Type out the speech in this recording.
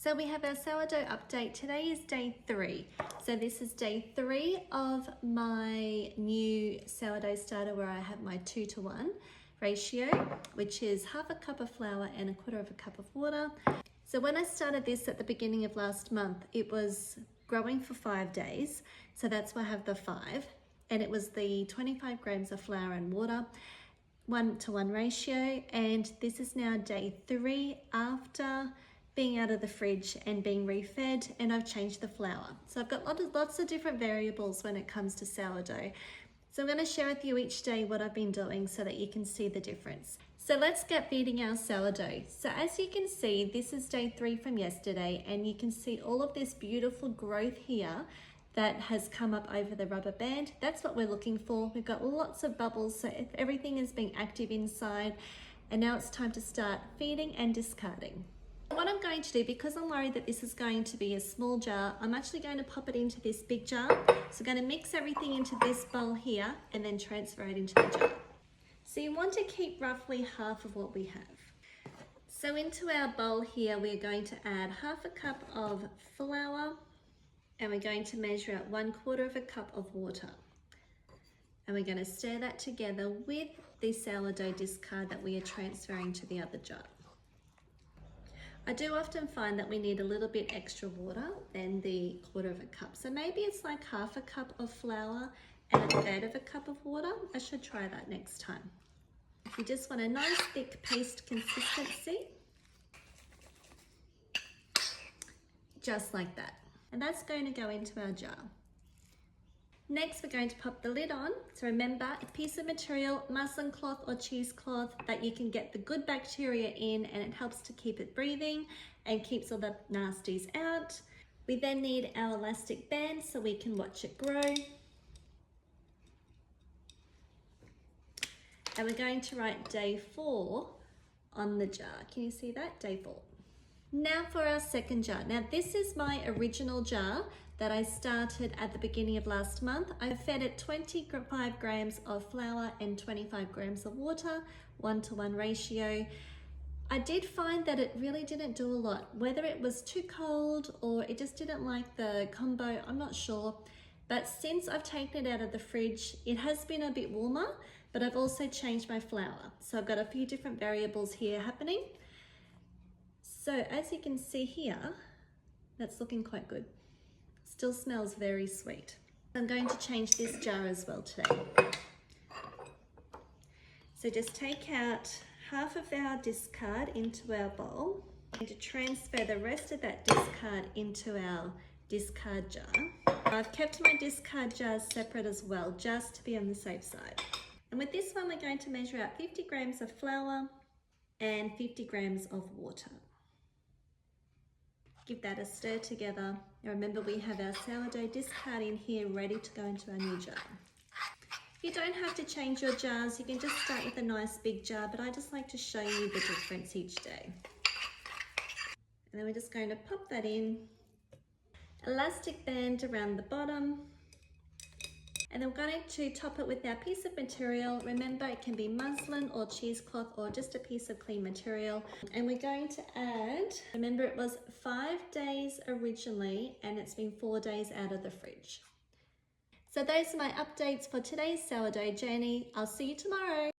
So we have our sourdough update. Today is day 3. So this is day 3 of my new sourdough starter where I have my 2-to-1 ratio, which is half a cup of flour and 1/4 cup of water. So when I started this at the beginning of last month, it was growing for 5 days. So that's why I have the 5. And it was the 25 grams of flour and water, 1-to-1 ratio. And this is now day 3 after being out of the fridge and being refed, and I've changed the flour. So I've got lots of different variables when it comes to sourdough. So I'm going to share with you each day what I've been doing so that you can see the difference. So let's get feeding our sourdough. So as you can see, this is day 3 from yesterday, and you can see all of this beautiful growth here that has come up over the rubber band. That's what we're looking for. We've got lots of bubbles, so if everything is being active inside, and now it's time to start feeding and discarding. What I'm going to do, because I'm worried that this is going to be a small jar, I'm actually going to pop it into this big jar. So I'm going to mix everything into this bowl here and then transfer it into the jar. So you want to keep roughly half of what we have. So into our bowl here, we're going to add half a cup of flour, and we're going to measure out 1/4 cup of water. And we're going to stir that together with the sourdough discard that we are transferring to the other jar. I do often find that we need a little bit extra water than the 1/4 cup. So maybe it's like half a cup of flour and 1/3 cup of water. I should try that next time. If you just want a nice thick paste consistency, just like that. And that's going to go into our jar. Next, we're going to pop the lid on. So remember, a piece of material, muslin cloth or cheesecloth, that you can get the good bacteria in, and it helps to keep it breathing and keeps all the nasties out. We then need our elastic band so we can watch it grow. And we're going to write day 4 on the jar. Can you see that? Day 4. Now for our second jar. Now this is my original jar that I started at the beginning of last month. I fed it 25 grams of flour and 25 grams of water, 1-to-1 ratio. I did find that it really didn't do a lot, whether it was too cold or it just didn't like the combo, I'm not sure. But since I've taken it out of the fridge, it has been a bit warmer, but I've also changed my flour. So I've got a few different variables here happening. So as you can see here, that's looking quite good. Still smells very sweet. I'm going to change this jar as well today. So just take out half of our discard into our bowl and to transfer the rest of that discard into our discard jar. I've kept my discard jars separate as well, just to be on the safe side. And with this one, we're going to measure out 50 grams of flour and 50 grams of water. Give that a stir together. Now remember, we have our sourdough discard in here ready to go into our new jar. You don't have to change your jars. You can just start with a nice big jar, but I just like to show you the difference each day. And then we're just going to pop that in. Elastic band around the bottom. And then we're going to top it with our piece of material. Remember, it can be muslin or cheesecloth or just a piece of clean material. And we're going to add, remember it was 5 days originally, and it's been 4 days out of the fridge. So those are my updates for today's sourdough journey. I'll see you tomorrow.